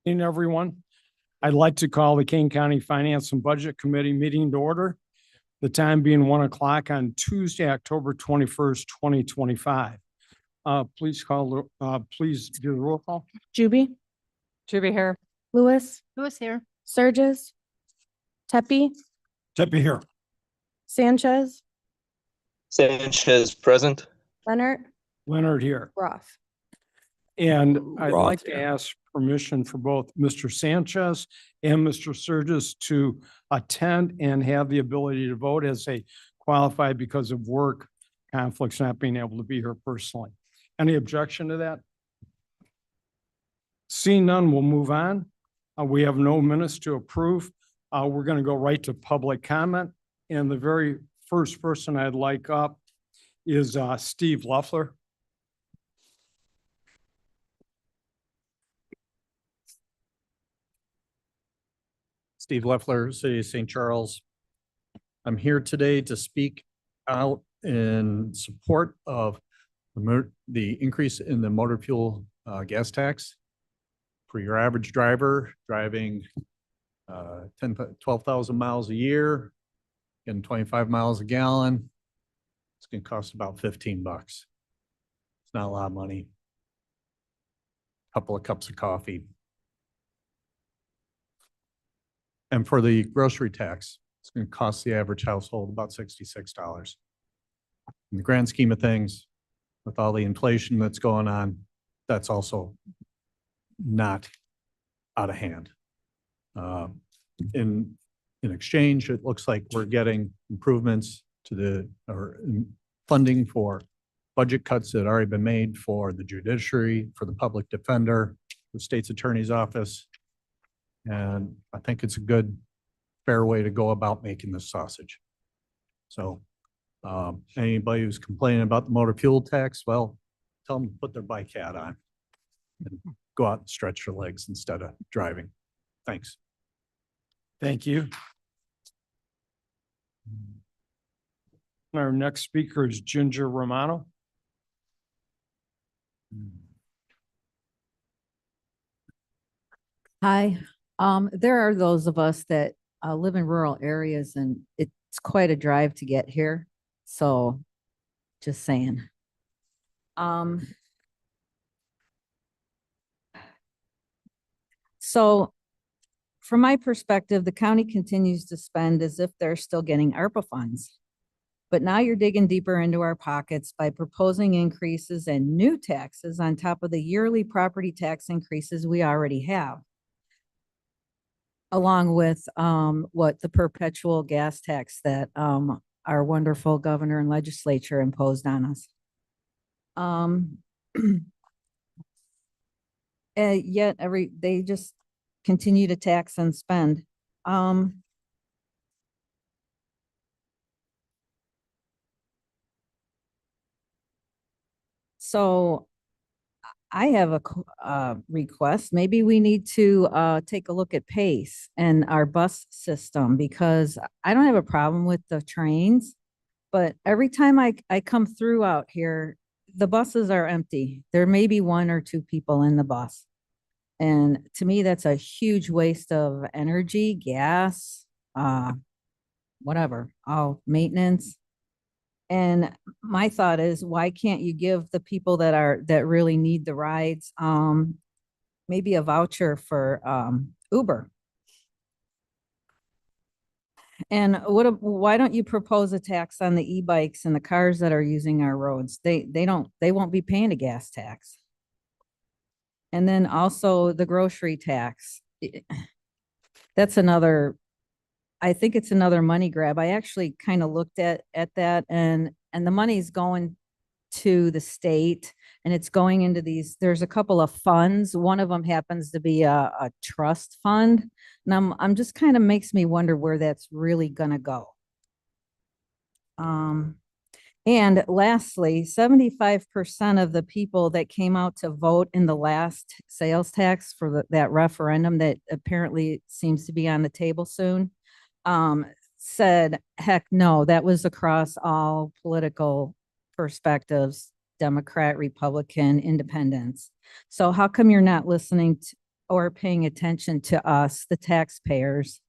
Evening, everyone. I'd like to call the Kane County Finance and Budget Committee meeting to order. The time being 1 o'clock on Tuesday, October 21st, 2025. Please do the roll call. Juby, here. Lewis, Here. Surges, Tepe, Tepe here. Sanchez, Sanchez present. Leonard here. Roth. And I'd Roth like to here. ask permission for both Mr. Sanchez and Mr. Surges to attend and have the ability to vote as they qualify because of work conflicts, not being able to be here personally. Any objection to that? Seeing none, we'll move on. We have no minutes to approve. We're going to go right to public comment. And the very first person I'd like up is Steve Loeffler. Steve Loeffler, City of St. Charles. I'm here today to speak out in support of the increase in the motor fuel gas tax for your average driver driving 12,000 miles a year, getting 25 miles a gallon. It's going to cost about $15. It's not a lot of money. A couple of cups of coffee. And for the grocery tax, it's going to cost the average household about $66. In the grand scheme of things, with all the inflation that's going on, that's also not out of hand. In exchange, it looks like we're getting improvements to funding for budget cuts that had already been made for the judiciary, for the public defender, the state's attorney's office. And I think it's a good, fair way to go about making this sausage. So anybody who's complaining about the motor fuel tax, well, tell them to put their bike hat on and go out and stretch their legs instead of driving. Thanks. Thank you. Our next speaker is Ginger Romano. Hi. There are those of us that live in rural areas and it's quite a drive to get here. So just saying. So from my perspective, the county continues to spend as if they're still getting ARPA funds. But now you're digging deeper into our pockets by proposing increases and new taxes on top of the yearly property tax increases we already have, along with what the perpetual gas tax that our wonderful governor and legislature imposed on us. Yet they just continue to tax and spend. So I have a request. Maybe we need to take a look at PACE and our bus system, because I don't have a problem with the trains, but every time I come through out here, the buses are empty. There may be one or two people in the bus. And to me, that's a huge waste of energy, gas, whatever, maintenance. And my thought is, why can't you give the people that really need the rides, maybe a voucher for Uber? And why don't you propose a tax on the e-bikes and the cars that are using our roads? They won't be paying a gas tax. And then also the grocery tax. That's another, I think it's another money grab. I actually kind of looked at that, and the money's going to the state and it's going into there's a couple of funds. One of them happens to be a trust fund. And I'm just kind of makes me wonder where that's really gonna go. And lastly, 75% of the people that came out to vote in the last sales tax for that referendum that apparently seems to be on the table soon, said, heck no, that was across all political perspectives, Democrat, Republican, Independents. So how come you're not listening to, or paying attention to us, the taxpayers,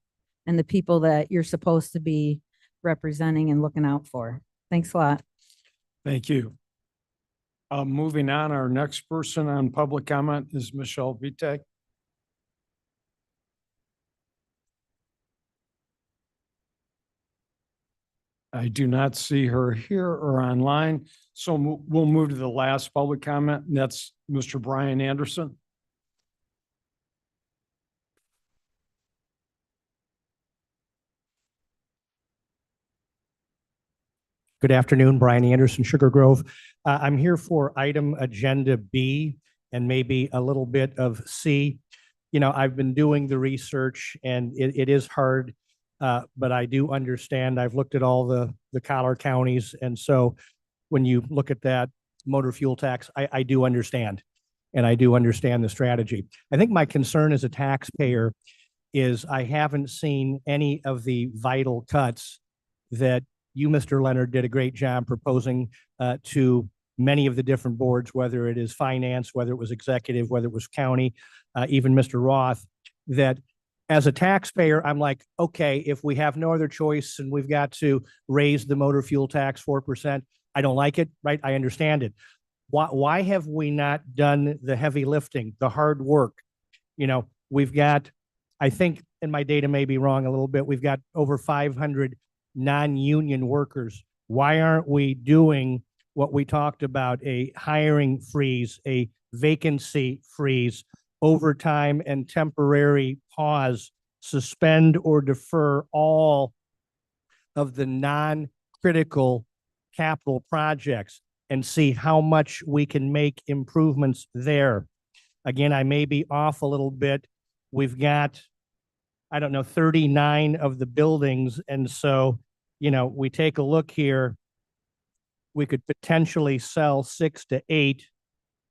and the people that you're supposed to be representing and looking out for. Thanks a lot. Thank you. Moving on, our next person on public comment is Michelle Vitek. I do not see her here or online, so we'll move to the last public comment, and that's Mr. Brian Anderson. Good afternoon, Brian Anderson, Sugar Grove. I'm here for item agenda B and maybe a little bit of C. You know, I've been doing the research and it is hard, but I do understand. I've looked at all the collar counties. And so when you look at that motor fuel tax, I do understand. And I do understand the strategy. I think my concern as a taxpayer is I haven't seen any of the vital cuts that you, Mr. Leonard, did a great job proposing to many of the different boards, whether it is finance, whether it was executive, whether it was county, even Mr. Roth, that as a taxpayer, I'm like, okay, if we have no other choice and we've got to raise the motor fuel tax 4%, I don't like it, right? I understand it. Why have we not done the heavy lifting, the hard work? You know, we've got, I think, and my data may be wrong a little bit, we've got over 500 non-union workers. Why aren't we doing what we talked about, a hiring freeze, a vacancy freeze, overtime and temporary pause, suspend or defer all of the non-critical capital projects and see how much we can make improvements there? Again, I may be off a little bit. We've got, I don't know, 39 of the buildings. And so, you know, we take a look here, we could potentially sell 6 to 8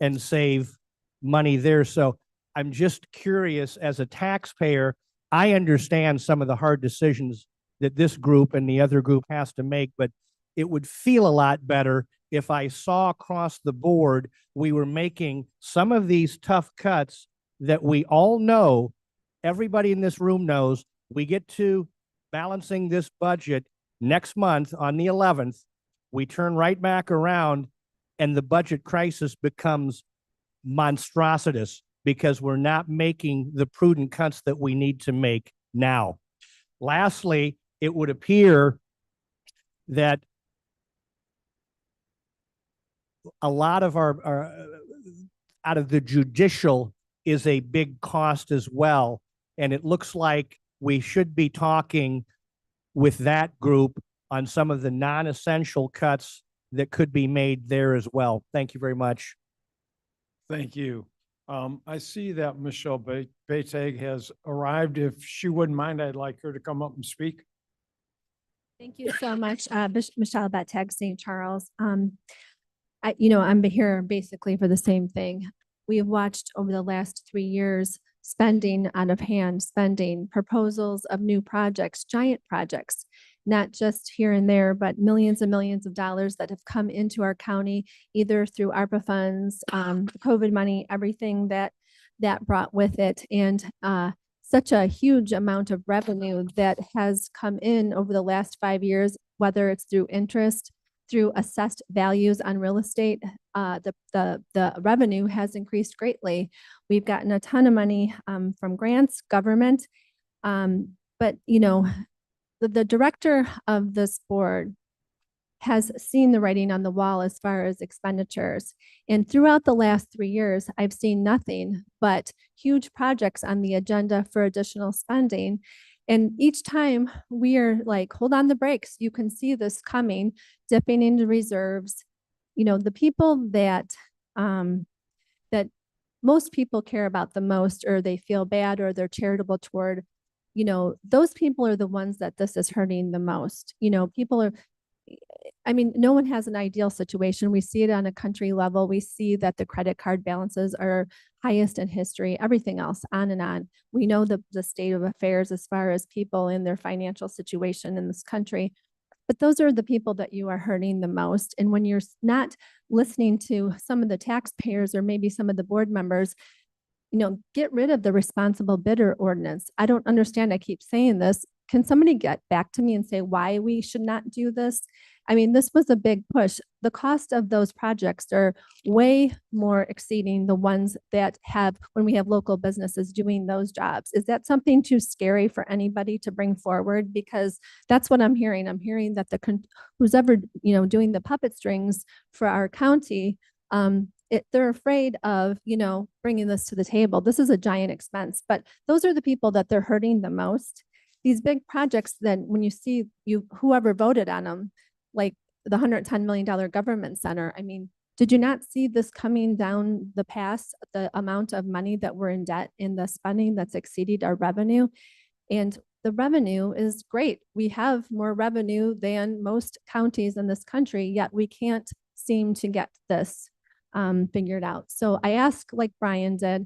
and save money there. So I'm just curious, as a taxpayer, I understand some of the hard decisions that this group and the other group has to make, but it would feel a lot better if I saw across the board, we were making some of these tough cuts that we all know, everybody in this room knows, we get to balancing this budget next month on the 11th, we turn right back around and the budget crisis becomes monstrositous because we're not making the prudent cuts that we need to make now. Lastly, it would appear that a lot of our out of the judicial is a big cost as well. And it looks like we should be talking with that group on some of the non-essential cuts that could be made there as well. Thank you very much. Thank you. I see that Michelle Bateg has arrived. If she wouldn't mind, I'd like her to come up and speak. Thank you so much, Michelle Bateg, St. Charles. I'm here basically for the same thing. We have watched over the last 3 years spending out of hand, spending proposals of new projects, giant projects, not just here and there, but millions and millions of dollars that have come into our county, either through ARPA funds, COVID money, everything that brought with it. And such a huge amount of revenue that has come in over the last 5 years, whether it's through interest, through assessed values on real estate, the revenue has increased greatly. We've gotten a ton of money from grants, government, but you know, the director of this board has seen the writing on the wall as far as expenditures. And throughout the last 3 years, I've seen nothing but huge projects on the agenda for additional spending. And each time we are like, hold on the brakes. You can see this coming, dipping into reserves. You know, the people that most people care about the most, or they feel bad, or they're charitable toward, you know, those people are the ones that this is hurting the most. You know, no one has an ideal situation. We see it on a country level. We see that the credit card balances are highest in history, everything else, on and on. We know the state of affairs as far as people in their financial situation in this country. But those are the people that you are hurting the most. And when you're not listening to some of the taxpayers or maybe some of the board members, get rid of the responsible bidder ordinance. I don't understand. I keep saying this. Can somebody get back to me and say why we should not do this? I mean, this was a big push. The cost of those projects are way more exceeding the ones that have, when we have local businesses doing those jobs. Is that something too scary for anybody to bring forward? Because that's what I'm hearing. I'm hearing that who's ever, doing the puppet strings for our county, they're afraid of, bringing this to the table. This is a giant expense, but those are the people that they're hurting the most. These big projects, then when you see whoever voted on them, like the $110 million government center, I mean, did you not see this coming down the pass, the amount of money that we're in debt in the spending that's exceeded our revenue? And the revenue is great. We have more revenue than most counties in this country, yet we can't seem to get this figured out. So I ask, like Brian did,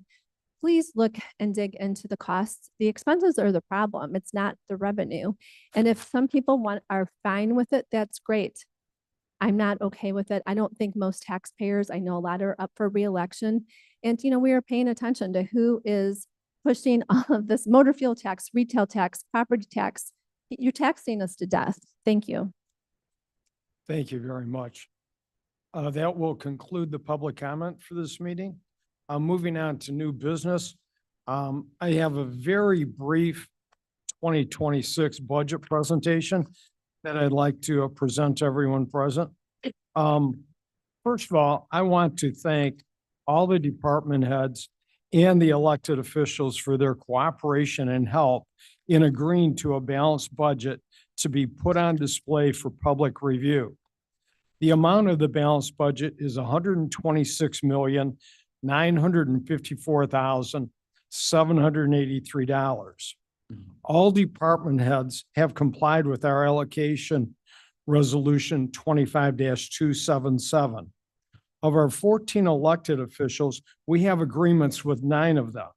please look and dig into the costs. The expenses are the problem. It's not the revenue. And if some people are fine with it, that's great. I'm not okay with it. I don't think most taxpayers, I know a lot are up for reelection. And, we are paying attention to who is pushing all of this motor fuel tax, retail tax, property tax. You're taxing us to death. Thank you. Thank you very much. That will conclude the public comment for this meeting. Moving on to new business. I have a very brief 2026 budget presentation that I'd like to present to everyone present. First of all, I want to thank all the department heads and the elected officials for their cooperation and help in agreeing to a balanced budget to be put on display for public review. The amount of the balanced budget is $126,954,783. All department heads have complied with our allocation resolution 25-277. Of our 14 elected officials, we have agreements with 9 of them.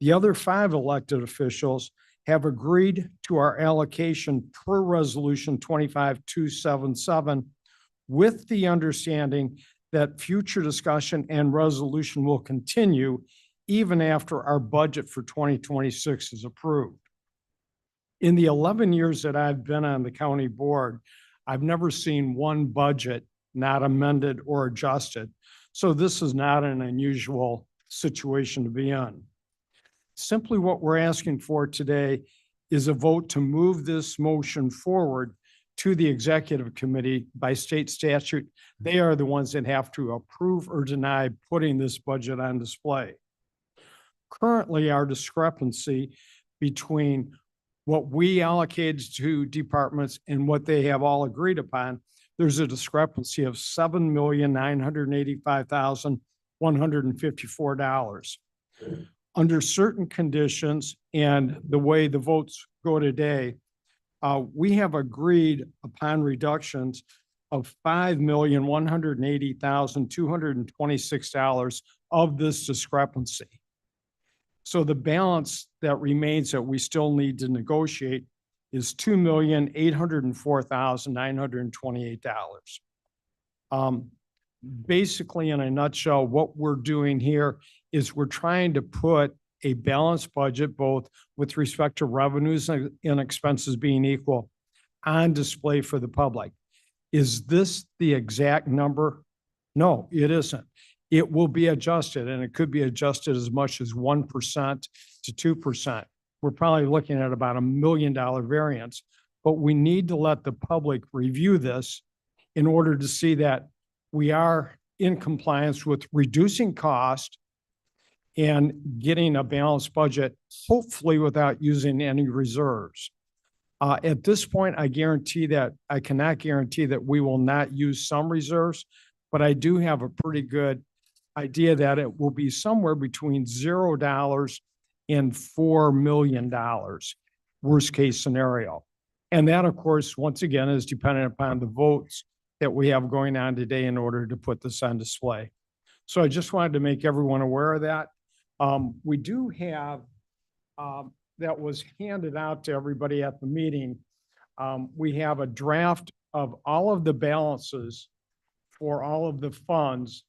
The other 5 elected officials have agreed to our allocation per resolution 25-277 with the understanding that future discussion and resolution will continue even after our budget for 2026 is approved. In the 11 years that I've been on the county board, I've never seen one budget not amended or adjusted. So this is not an unusual situation to be in. Simply what we're asking for today is a vote to move this motion forward to the executive committee. By state statute. They are the ones that have to approve or deny putting this budget on display. Currently, our discrepancy between what we allocated to departments and what they have all agreed upon, there's a discrepancy of $7,985,154. Under certain conditions and the way the votes go today, we have agreed upon reductions of $5,180,226 of this discrepancy. So the balance that remains that we still need to negotiate is $2,804,928. Basically, in a nutshell, what we're doing here is we're trying to put a balanced budget, both with respect to revenues and expenses being equal, on display for the public. Is this the exact number? No, it isn't. It will be adjusted, and it could be adjusted as much as 1% to 2%. We're probably looking at about $1 million variance, but we need to let the public review this in order to see that we are in compliance with reducing cost and getting a balanced budget, hopefully without using any reserves. At this point, I cannot guarantee that we will not use some reserves, but I do have a pretty good idea that it will be somewhere between $0 and $4 million, worst case scenario. And that, of course, once again, is dependent upon the votes that we have going on today in order to put this on display. So I just wanted to make everyone aware of that. We do have, that was handed out to everybody at the meeting. We have a draft of all of the balances for all of the funds,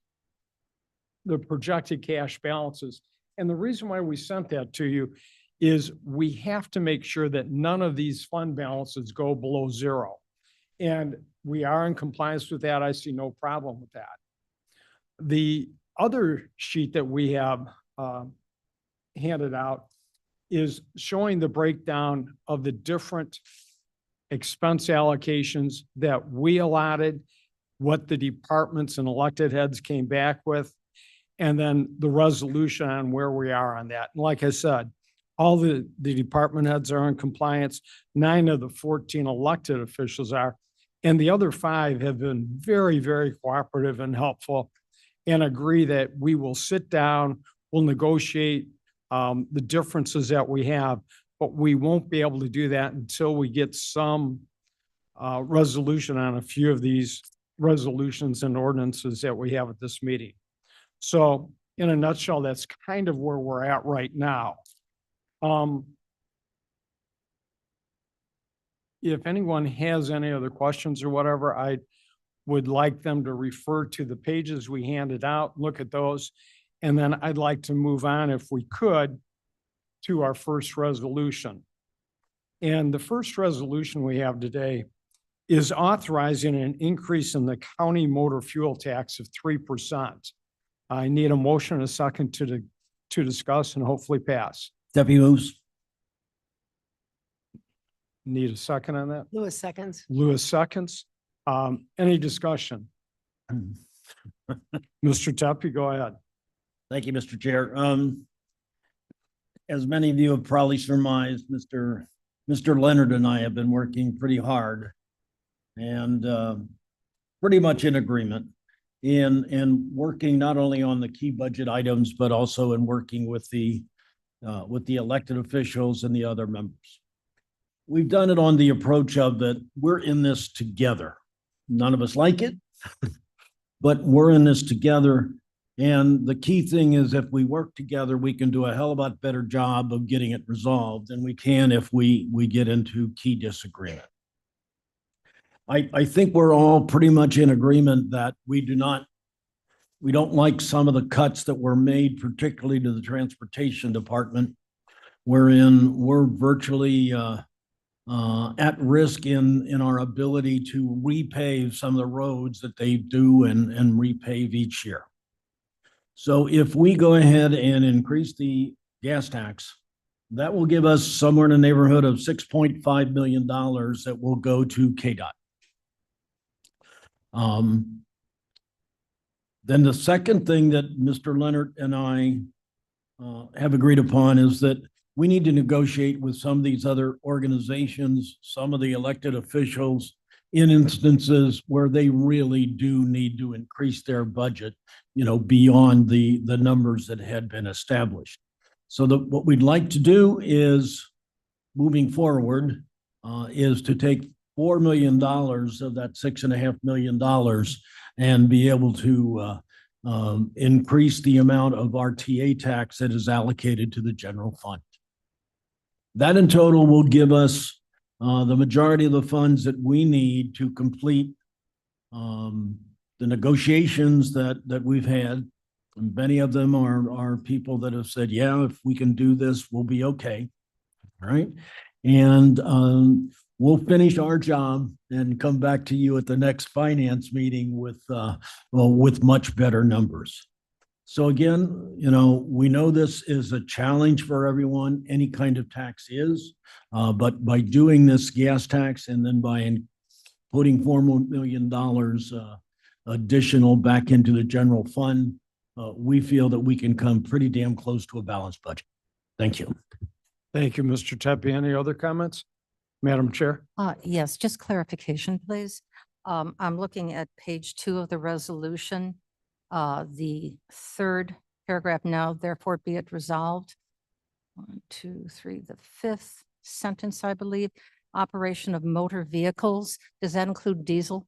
the projected cash balances, And the reason why we sent that to you is we have to make sure that none of these fund balances go below zero. And we are in compliance with that. I see no problem with that. The other sheet that we have handed out is showing the breakdown of the different expense allocations that we allotted, what the departments and elected heads came back with, and then the resolution on where we are on that. And like I said, all the department heads are in compliance. 9 of the 14 elected officials are, and the other 5 have been very, very cooperative and helpful and agree that we will sit down, we'll negotiate the differences that we have, but we won't be able to do that until we get some resolution on a few of these resolutions and ordinances that we have at this meeting. So in a nutshell, that's kind of where we're at right now. If anyone has any other questions or whatever, I would like them to refer to the pages we handed out, look at those. And then I'd like to move on, if we could, to our first resolution. And the first resolution we have today is authorizing an increase in the county motor fuel tax of 3%. I need a motion and a second to discuss and hopefully pass. Deputy moves. Need a second on that? Lewis seconds. Lewis seconds. Any discussion? Mr. Tepe, go ahead. Thank you, Mr. Chair. As many of you have probably surmised, Mr. Leonard and I have been working pretty hard and pretty much in agreement in working not only on the key budget items, but also in working with the elected officials and the other members. We've done it on the approach of that we're in this together. None of us like it, but we're in this together. And the key thing is if we work together, we can do a hell of a lot better job of getting it resolved than we can if we get into key disagreement. I think we're all pretty much in agreement that we don't like some of the cuts that were made, particularly to the transportation department, wherein we're virtually at risk in our ability to repave some of the roads that they do and repave each year. So if we go ahead and increase the gas tax, that will give us somewhere in the neighborhood of $6.5 million that will go to KDOT. Then the second thing that Mr. Leonard and I have agreed upon is that we need to negotiate with some of these other organizations, some of the elected officials, in instances where they really do need to increase their budget, beyond the numbers that had been established. So what we'd like to do is, moving forward, is to take $4 million of that $6.5 million and be able to increase the amount of RTA tax that is allocated to the general fund. That in total will give us the majority of the funds that we need to complete the negotiations that we've had. And many of them are people that have said, yeah, if we can do this, we'll be okay. All right. And we'll finish our job and come back to you at the next finance meeting with much better numbers. So again, we know this is a challenge for everyone. Any kind of tax is, but by doing this gas tax and then by putting $4 million additional back into the general fund, we feel that we can come pretty damn close to a balanced budget. Thank you. Thank you, Mr. Tepe. Any other comments? Madam Chair? Yes, just clarification, please. I'm looking at page 2 of the resolution. The third paragraph, now therefore be it resolved. 1, 2, 3, the 5th sentence, I believe. Operation of motor vehicles. Does that include diesel?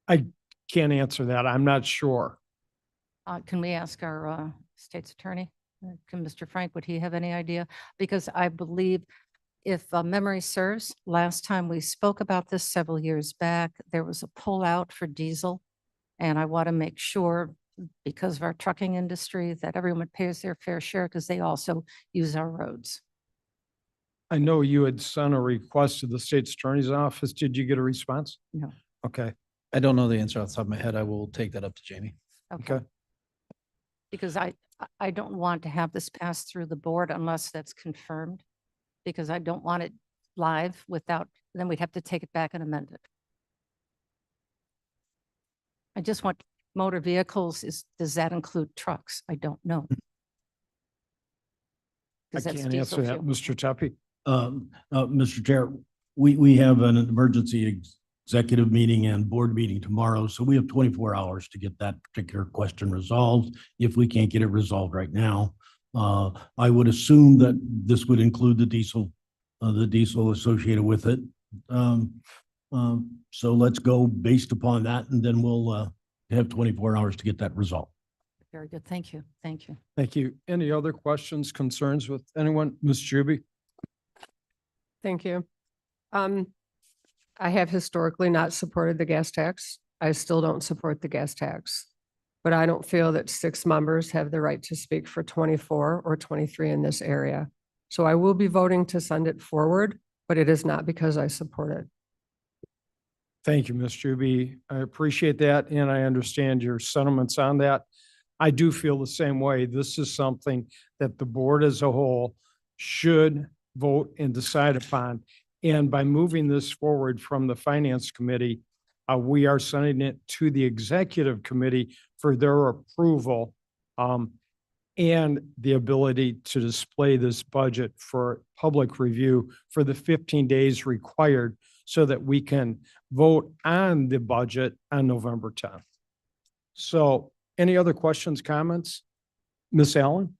I can't answer that. I'm not sure. Can we ask our state's attorney? Can Mr. Frank, would he have any idea? Because I believe, if memory serves, last time we spoke about this several years back, there was a pullout for diesel. And I want to make sure because of our trucking industry, that everyone pays their fair share because they also use our roads. I know you had sent a request to the state's attorney's office. Did you get a response? No. Okay, I don't know the answer off the top of my head. I will take that up to Jamie. okay. Because I don't want to have this pass through the board unless that's confirmed, because I don't want it live without, then we'd have to take it back and amend it. I just want motor vehicles does that include trucks? I don't know. I 'Cause that's can't diesel answer that, fuel. Mr. Tuppy. Mr. Chair, we have an emergency executive meeting and board meeting tomorrow, so we have 24 hours to get that particular question resolved. If we can't get it resolved right now, I would assume that this would include the diesel associated with it. So let's go based upon that, and then we'll have 24 hours to get that resolved. Very good. Thank you. Thank you. Thank you. Any other questions, concerns with anyone? Ms. Juby? Thank you. I have historically not supported the gas tax. I still don't support the gas tax. But I don't feel that 6 members have the right to speak for 24 or 23 in this area. So I will be voting to send it forward, but it is not because I support it. Thank you, Ms. Juby. I appreciate that, and I understand your sentiments on that. I do feel the same way. This is something that the board as a whole should vote and decide upon. And by moving this forward from the Finance Committee, we are sending it to the Executive Committee for their approval and the ability to display this budget for public review for the 15 days required so that we can vote on the budget on November 10th. So any other questions, comments? Ms. Allen?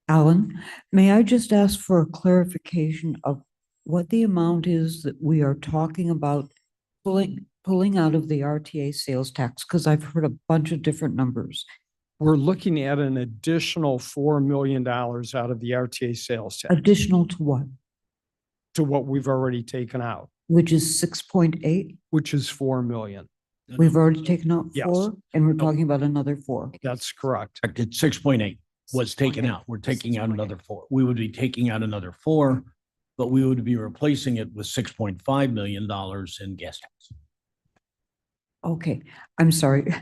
Alan, may I just ask for a clarification of what the amount is that we are talking about pulling out of the RTA sales tax? Because I've heard a bunch of different numbers. We're looking at an additional $4 million out of the RTA sales tax Additional to what? to what we've already taken out, Which is 6.8? which is $4 million. We've already taken out Yes. 4, and we're talking about another 4. That's correct. It's 6.8 was taken out. We're taking out another 4. We would be taking out another 4, but we would be replacing it with $6.5 million in gas tax. Okay, I'm sorry.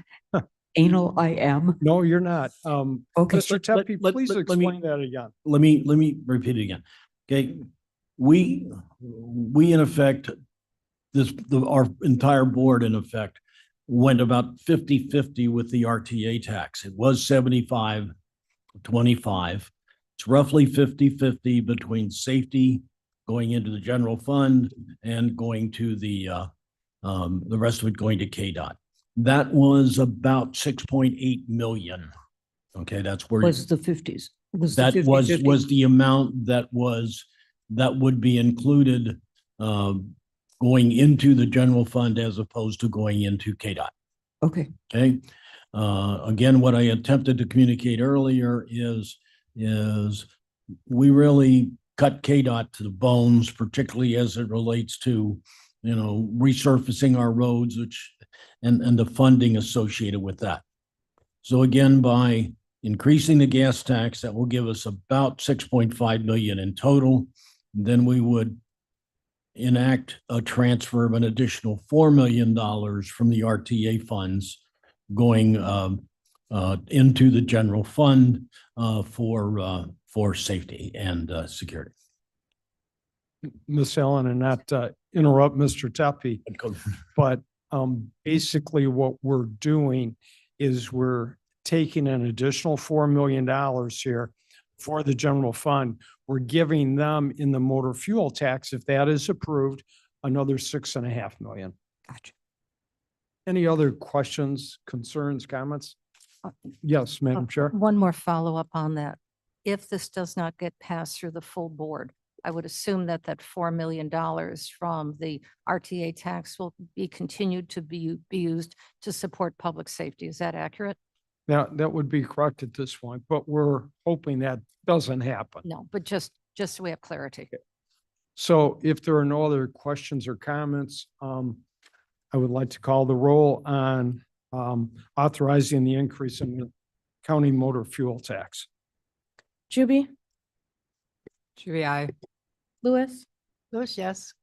Anal I am. No, you're not. Okay. Mr. Tepe, please let me- explain that again. Let me repeat it again. Okay, we in effect, our entire board in effect went about 50-50 with the RTA tax. It was 75-25. It's roughly 50-50 between safety going into the general fund and going to the rest of it going to KDOT. That was about 6.8 million. Okay, that's where Was the 50s. Was the that was 50-50. the amount that would be included going into the general fund as opposed to going into KDOT. Okay, Okay. Again, what I attempted to communicate earlier is we really cut KDOT to the bones, particularly as it relates to, resurfacing our roads, and the funding associated with that. So again, by increasing the gas tax, that will give us about 6.5 million in total. Then we would enact a transfer of an additional $4 million from the RTA funds going into the general fund for safety and security. Ms. Allen, and not interrupt Mr. Tepe, but basically what we're doing is we're taking an additional $4 million here for the general fund. We're giving them in the motor fuel tax, if that is approved, another $6.5 million. gotcha. Any other questions, concerns, comments? Yes, Madam Chair. One more follow-up on that. If this does not get passed through the full board, I would assume that $4 million from the RTA tax will be continued to be used to support public safety. Is that accurate? Now, that would be correct at this point, but we're hoping that doesn't happen. No, but just so we have clarity. So if there are no other questions or comments, I would like to call the roll on authorizing the increase in the county motor fuel tax. Juby, Juby, I. Lewis, Lewis, yes.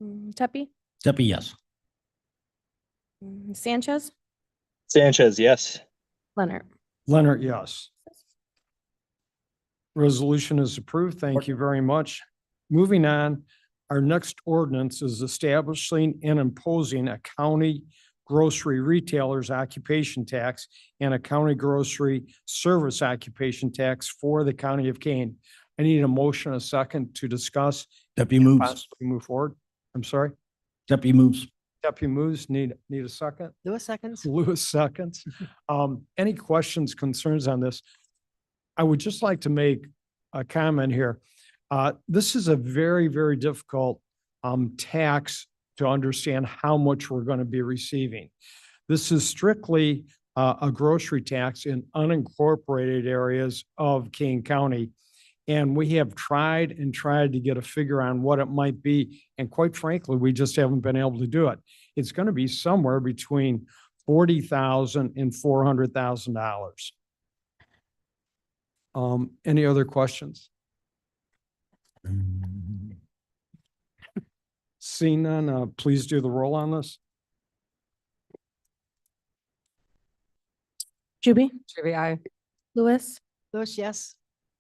Tepi, Steffi, yes. Sanchez, Sanchez, yes. Leonard. Leonard, yes. Resolution is approved. Thank you very much. Moving on, our next ordinance is establishing and imposing a county grocery retailer's occupation tax and a county grocery service occupation tax for the county of Kane. I need a motion, a second to discuss. Steffi moves. Possibly move forward. I'm sorry. Steffi moves. Deputy moves, need a second. Lewis seconds. Lewis seconds. Any questions, concerns on this? I would just like to make a comment here. This is a very, very difficult tax to understand how much we're going to be receiving. This is strictly a grocery tax in unincorporated areas of Kane County. And we have tried and tried to get a figure on what it might be. And quite frankly, we just haven't been able to do it. It's going to be somewhere between $40,000 and $400,000. Any other questions? Seeing none, please do the roll on this. Juby, Juby, I. Lewis, Lewis, yes.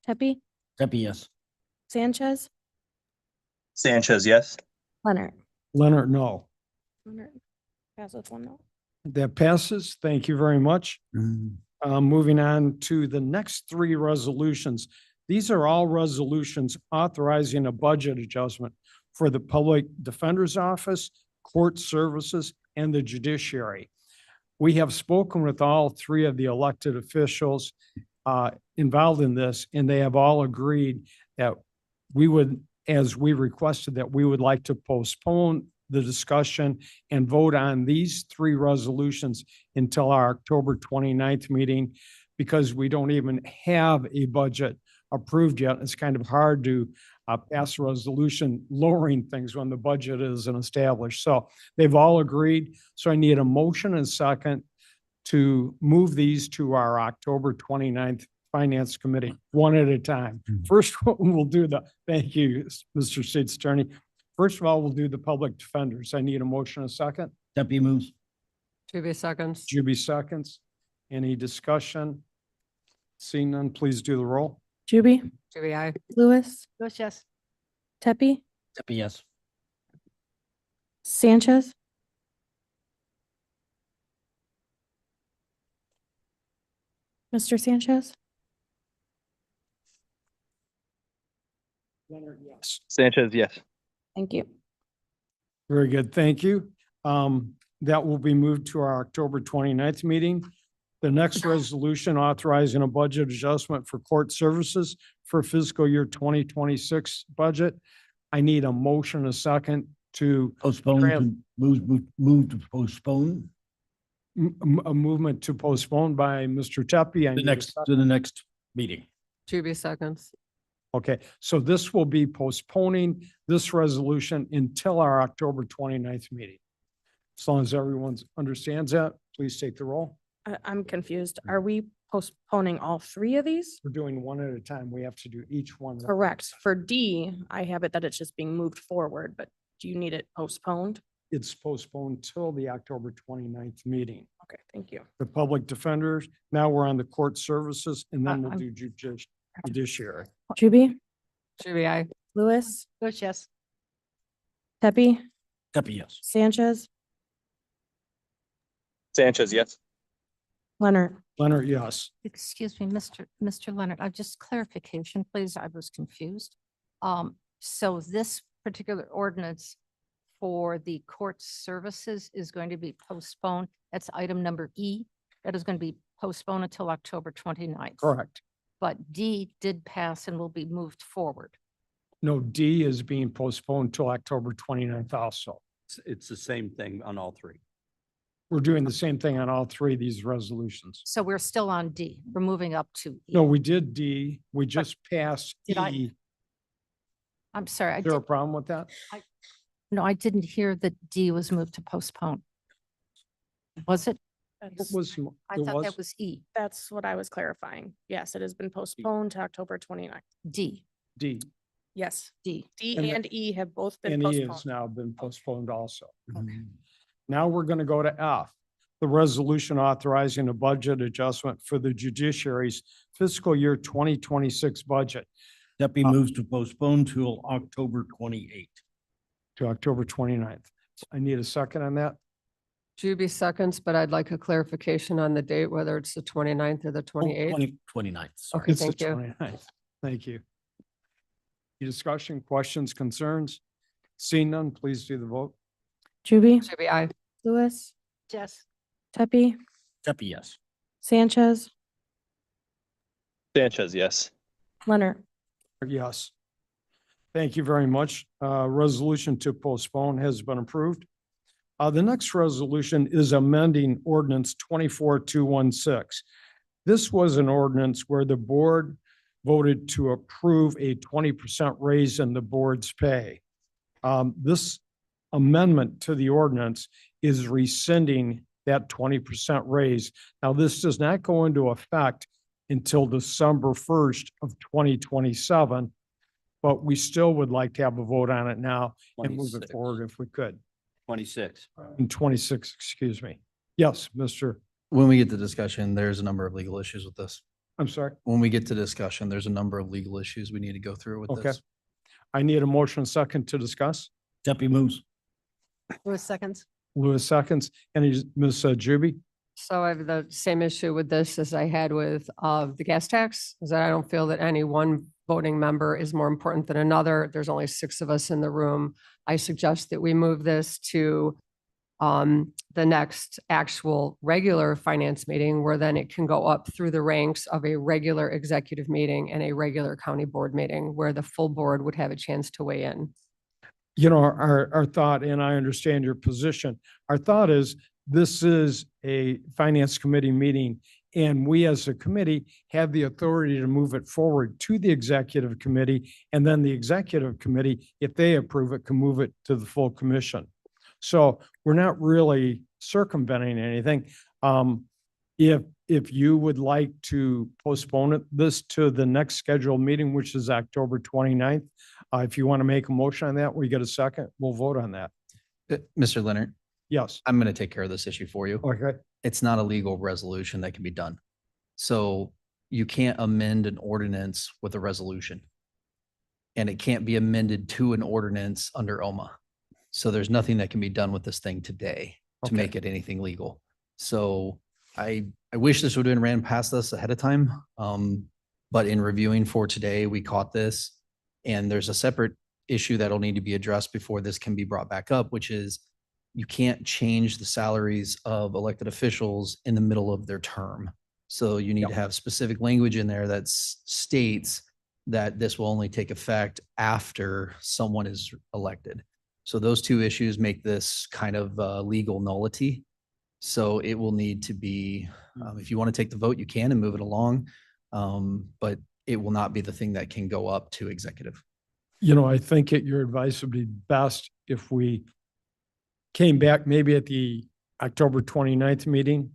Tepi, Steffi, yes. Sanchez, Sanchez, yes. Leonard. Leonard, no. Leonard passes 1-0. That passes. Thank you very much. Moving on to the next three resolutions. These are all resolutions authorizing a budget adjustment for the Public Defender's Office, Court Services, and the Judiciary. We have spoken with all three of the elected officials involved in this, and they have all agreed that we would, as we requested, that we would like to postpone the discussion and vote on these three resolutions until our October 29th meeting, because we don't even have a budget approved yet. It's kind of hard to pass a resolution lowering things when the budget isn't established. So they've all agreed. So I need a motion and second to move these to our October 29th Finance Committee, one at a time. First, we'll do thank you, Mr. State's Attorney. First of all, we'll do the public defenders. I need a motion and second. Steffi moves. Juby seconds. Juby seconds. Any discussion? Seeing none, please do the roll. Juby, Juby, I. Lewis, Lewis, yes. Tepi, Steffi, yes. Sanchez, Mr. Sanchez, Leonard, yes. Sanchez, yes. thank you. Very good. Thank you. That will be moved to our October 29th meeting. The next resolution authorizing a budget adjustment for court services for fiscal year 2026 budget. I need a motion, a second to Postpone, to move to postpone a movement to postpone by Mr. Tepi. I need a second. to the next meeting. Juby seconds. Okay, so this will be postponing this resolution until our October 29th meeting. As long as everyone understands that, please take the roll. I'm confused. Are we postponing all three of these? We're doing one at a time. We have to do each one. Correct. For D, I have it that it's just being moved forward, but do you need it postponed? It's postponed till the October 29th meeting. Okay, thank you. The public defenders, now we're on the court services, and then we'll I'm- do judiciary. Juby, Juby, I. Lewis, Lewis, yes. Tepi, Steffi, yes. Sanchez, Sanchez, yes. Leonard. Leonard, yes. Excuse me, Mr. Leonard, just clarification, please. I was confused. So this particular ordinance for the court services is going to be postponed. That's item number E. That is going to be postponed until October 29th. Correct. But D did pass and will be moved forward. No, D is being postponed till October 29th also. It's the same thing on all three. We're doing the same thing on all three of these resolutions. So we're still on D. We're moving up to E. No, we did D. We just passed Did I- E. I'm sorry. Is there a problem with that? No, I didn't hear that D was moved to postpone. Was it? What That's, was, I it thought that was E, that's what I was clarifying. Yes, it has been postponed to October 29th. D, D, Yes, D. D And the- and E have both been and E has postponed. now been postponed also. Mm-hmm. Now we're going to go to F, the resolution authorizing a budget adjustment for the judiciary's fiscal year 2026 budget Deputy moves to postpone till October 28th. to October 29th. I need a second on that. Juby seconds, but I'd like a clarification on the date, whether it's the 29th or the 28th. 29th, sorry. Okay, It's the thank you. 29th. Thank you. Any discussion, questions, concerns? Seeing none, please do the vote. Juby, Juby, aye. Lewis, Yes. Tepe, Deputy, yes. Sanchez, Sanchez, yes. Leonard. Yes. Thank you very much. Resolution to postpone has been approved. The next resolution is amending ordinance 24216. This was an ordinance where the board voted to approve a 20% raise in the board's pay. This amendment to the ordinance is rescinding that 20% raise. Now, this does not go into effect until December 1st of 2027, but we still would like to have a vote on it now and move it 26. forward if we could. 26. In 26, excuse me. Yes, Mr. When we get to discussion, there's a number of legal issues with this. I'm sorry. When we get to discussion, there's a number of legal issues we need to go through with Okay. this. I need a motion second to discuss. Deputy moves. Lewis seconds. Lewis seconds. Any, Ms. Juby? So I have the same issue with this as I had with the gas tax, is that I don't feel that any one voting member is more important than another. There's only 6 of us in the room. I suggest that we move this to the next actual regular finance meeting, where then it can go up through the ranks of a regular executive meeting and a regular county board meeting, where the full board would have a chance to weigh in. You know, our thought, and I understand your position, our thought is this is a finance committee meeting, and we as a committee have the authority to move it forward to the executive committee, and then the executive committee, if they approve it, can move it to the full commission. So we're not really circumventing anything. If you would like to postpone this to the next scheduled meeting, which is October 29th, if you want to make a motion on that, we get a second, we'll vote on that. Mr. Leonard, Yes. I'm going to take care of this issue for you. Okay. It's not a legal resolution that can be done. So you can't amend an ordinance with a resolution. And it can't be amended to an ordinance under OMA. So there's nothing that can be done with this thing today to Okay. make it anything legal. So I wish this would have been ran past us ahead of time. But in reviewing for today, we caught this. And there's a separate issue that'll need to be addressed before this can be brought back up, which is you can't change the salaries of elected officials in the middle of their term. So you need to have specific language in there that states that this will only take effect after someone is elected. So those 2 issues make this kind of legal nullity. So it will need to be, if you want to take the vote, you can and move it along. But it will not be the thing that can go up to executive. You know, I think your advice would be best if we came back maybe at the October 29th meeting,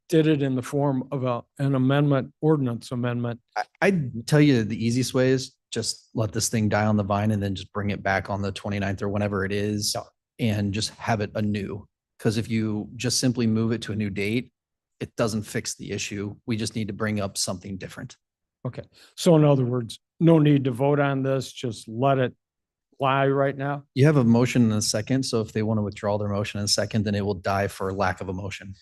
did it in the form of an amendment, ordinance amendment. I'd tell you the easiest way is just let this thing die on the vine and then just bring it back on the 29th or whenever it is and just have it anew. Because if you just simply move it to a new date, it doesn't fix the issue. We just need to bring up something different. Okay. So in other words, no need to vote on this, just let it lie right now. You have a motion and a second. So if they want to withdraw their motion in a second, then it will die for lack of a motion.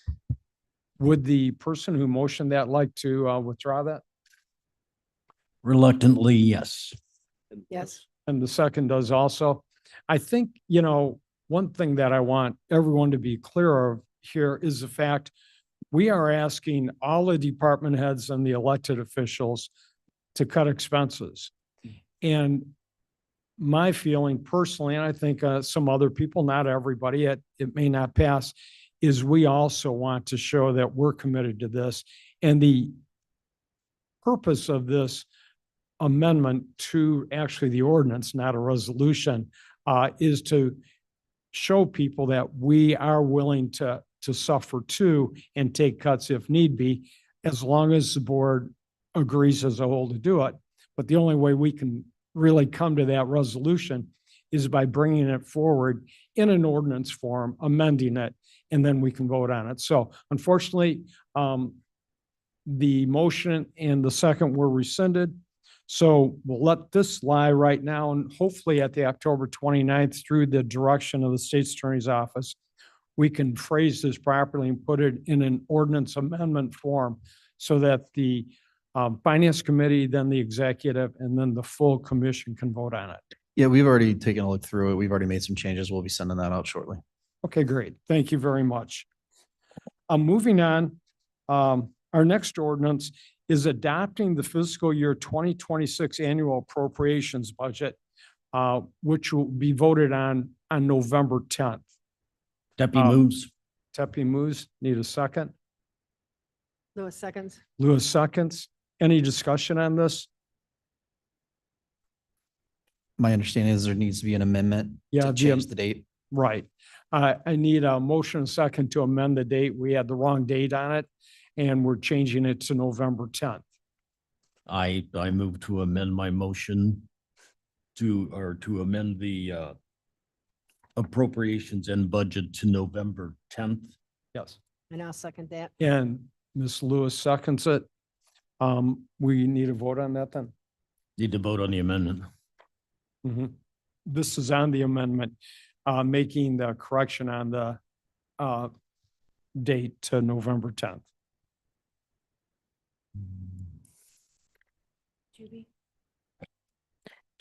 Would the person who motioned that like to withdraw that? Reluctantly, yes. Yes. And the second does also. I think, you know, one thing that I want everyone to be clear of here is the fact we are asking all the department heads and the elected officials to cut expenses. And my feeling personally, and I think some other people, not everybody, it may not pass, is we also want to show that we're committed to this. And the purpose of this amendment to actually the ordinance, not a resolution, is to show people that we are willing to to suffer too and take cuts if need be, as long as the board agrees as a whole to do it. But the only way we can really come to that resolution is by bringing it forward in an ordinance form, amending it, and then we can vote on it. So unfortunately, the motion and the second were rescinded. So we'll let this lie right now, and hopefully at the October 29th, through the direction of the state's attorney's office, we can phrase this properly and put it in an ordinance amendment form so that the finance committee, then the executive, and then the full commission can vote on it. Yeah, we've already taken a look through it. We've already made some changes. We'll be sending that out shortly. Okay, great. Thank you very much. Moving on, our next ordinance is adopting the fiscal year 2026 annual appropriations budget, which will be voted on November 10th. Deputy moves. Tepe moves. Need a second? Lewis seconds. Lewis seconds. Any discussion on this? My understanding is there needs to be an amendment Yeah, to change the date. Right. I need a motion and second to amend the date. We had the wrong date on it, and we're changing it to November 10th. I move to amend my motion to amend the appropriations and budget to November 10th. Yes. And I'll second that. And Ms. Lewis seconds it. We need a vote on that then? Need to vote on the amendment. Mhm. This is on the amendment, making the correction on the date to November 10th.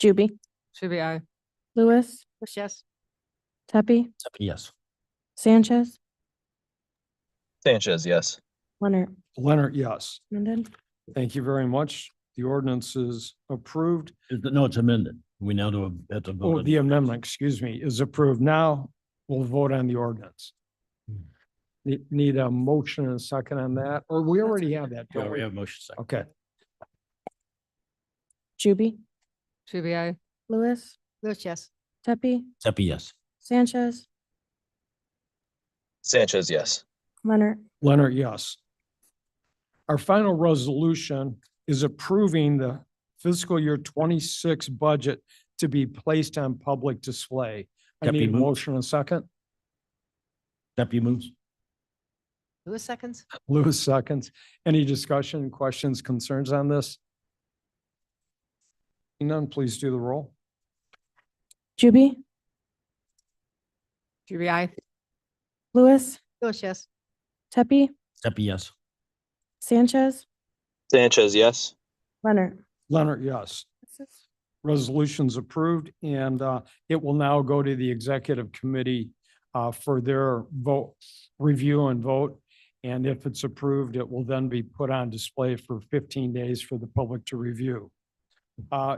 Juby, Should be aye. Lewis, Yes. Tepe, Yes. Sanchez, Sanchez, yes. Leonard, Leonard, yes. Minden. Thank you very much. The ordinance is approved. No, it's amended. We now have to vote. Oh, on the amendment, excuse me, is approved. Now we'll vote on the ordinance. Need a motion and a second on that, or we already have that, Yeah, don't we we? have motion second. Okay, Juby, Should be aye. Lewis, Yes. Tepe, Tepe, yes. Sanchez, Sanchez, yes. Leonard. Leonard, yes. Our final resolution is approving the fiscal year 26 budget to be placed on public display. I Deputy need a move. motion and a second. Deputy moves. Lewis seconds. Lewis seconds. Any discussion, questions, concerns on this? None, please do the roll. Juby, Should be aye. Lewis, Yes. Tepe, Tepe, yes. Sanchez, Sanchez, yes. Leonard. Leonard, yes. Resolution's approved, and it will now go to the executive committee for their vote, review and vote. And if it's approved, it will then be put on display for 15 days for the public to review.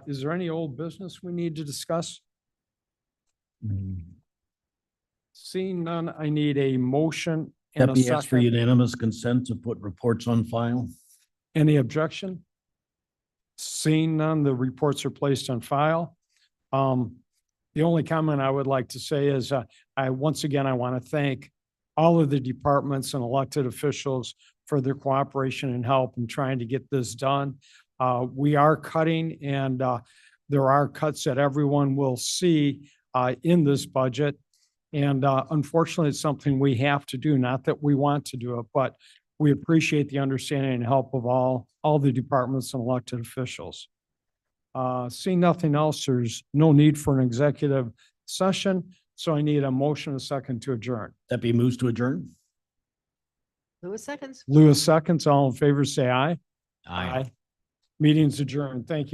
Is there any old business we need to discuss? Seeing none, I need a motion and a Tepe asks for second. unanimous consent to put reports on file. Any objection? Seeing none, the reports are placed on file. The only comment I would like to say is, once again, I want to thank all of the departments and elected officials for their cooperation and help in trying to get this done. We are cutting, and there are cuts that everyone will see in this budget. And unfortunately, it's something we have to do, not that we want to do it, but we appreciate the understanding and help of all the departments and elected officials. Seeing nothing else, there's no need for an executive session, so I need a motion and a second to adjourn. Tepe moves to adjourn. Lewis seconds. Lewis seconds, all in favor, say aye. Meeting's adjourned. Thank you.